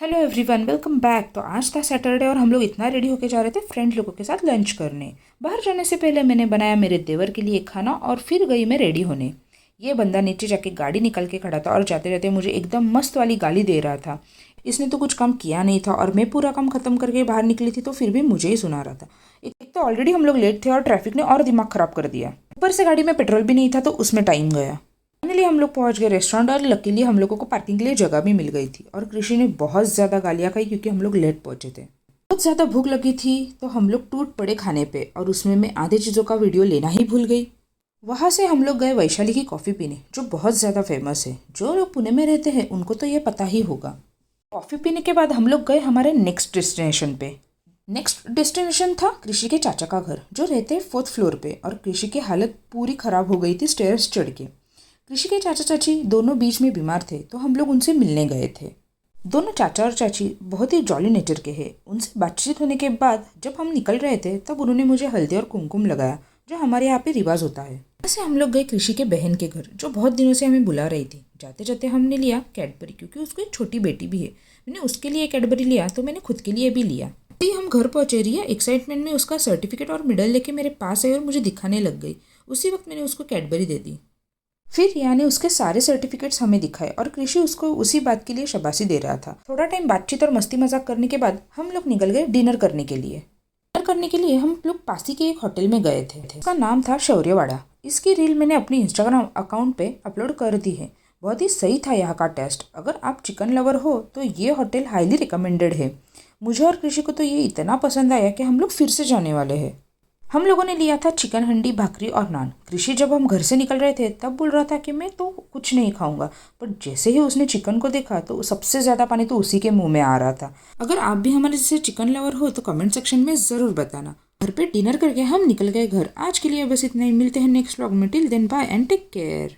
Hello everyone, welcome back. तो आज था सैटरडे और हम लोग इतना रेडी होके जा रहे थे फ्रेंड लोगों के साथ लंच करने। बाहर जाने से पहले मैंने बनाया मेरे देवर के लिए खाना और फिर गई मैं रेडी होने। ये बंदा नीचे जाके गाड़ी निकल के खड़ा था और जाते जाते मुझे एकदम मस्त वाली गाली दे रहा था। इसने तो कुछ काम किया नहीं था और मैं पूरा काम खत्म करके बाहर निकली थी तो फिर भी मुझे ही सुना रहा था। एक तो ऑलरेडी हम लोग लेट थे और ट्रैफिक ने और दिमाग खराब कर दिया। ऊपर से गाड़ी में पेट्रोल भी नहीं था तो उसमें टाइम गया। फाइनली हम लोग पहुंच गए रेस्टोरेंट और लकीली हम लोगों को पार्किंग के लिए जगह भी मिल गई थी। और कृषि ने बहुत ज़्यादा गालियाँ खाई क्योंकि हम लोग लेट पहुंचे थे। बहुत ज़्यादा भूख लगी थी तो हम लोग टूट पड़े खाने पे और उसमें मैं आधे चीज़ों का वीडियो लेना ही भूल गई। वहाँ से हम लोग गए वैशाली की कॉफ़ी पीने, जो बहुत ज़्यादा फेमस है। जो लोग पुणे में रहते हैं उनको तो ये पता ही होगा। कॉफ़ी पीने के बाद हम लोग गए हमारे नेक्स्ट डेस्टिनेशन पे। नेक्स्ट डेस्टिनेशन था कृषि के चाचा का घर, जो रहते हैं 4th फ्लोर पे। और कृषि की हालत पूरी ख़राब हो गई थी स्टेयर्स चढ़ के। कृषि के चाचा चाची दोनों बीच में बीमार थे तो हम लोग उनसे मिलने गए थे। दोनों चाचा और चाची बहुत ही जॉली नेचर के हैं। उनसे बातचीत होने के बाद जब हम निकल रहे थे तब उन्होंने मुझे हल्दी और कुमकुम लगाया, जो हमारे यहाँ पे रिवाज होता है। वैसे हम लोग गए कृषि के बहन के घर, जो बहुत दिनों से हमें बुला रही थी। जाते जाते हमने लिया कैडबरी, क्योंकि उसको एक छोटी बेटी भी है। मैंने उसके लिए कैडबरी लिया तो मैंने खुद के लिए भी लिया। अभी हम घर पहुंचे, रिया एक्साइटमेंट में उसका सर्टिफिकेट और मेडल लेके मेरे पास आई और मुझे दिखाने लग गई। उसी वक्त मैंने उसको कैडबरी दे दी। फिर रिया ने उसके सारे सर्टिफिकेट्स हमें दिखाए और कृषि उसको उसी बात के लिए शाबाशी दे रहा था। थोड़ा टाइम बातचीत और मस्ती मजाक करने के बाद हम लोग निकल गए डिनर करने के लिए। डिनर करने के लिए हम लोग पास ही के एक होटल में गए थे। उसका नाम था शौर्यवाड़ा। इसकी रील मैंने अपनी इंस्टाग्राम अकाउंट पे अपलोड कर दी है। बहुत ही सही था यहाँ का टेस्ट। अगर आप चिकन लवर हो तो ये होटल हाईली रिकमेंडेड है। मुझे और कृषि को तो ये इतना पसंद आया कि हम लोग फिर से जाने वाले हैं। हम लोगों ने लिया था चिकन हंडी, भाकरी और नान। कृषि जब हम घर से निकल रहे थे तब बोल रहा था कि मैं तो कुछ नहीं खाऊंगा, पर जैसे ही उसने चिकन को देखा तो सबसे ज़्यादा पानी तो उसी के मुंह में आ रहा था। अगर आप भी हमारे जैसे चिकन लवर हो तो कमेंट सेक्शन में ज़रूर बताना। घर पे डिनर करके हम निकल गए घर। आज के लिए बस इतना ही। मिलते हैं नेक्स्ट व्लॉग में। Till then bye and take care.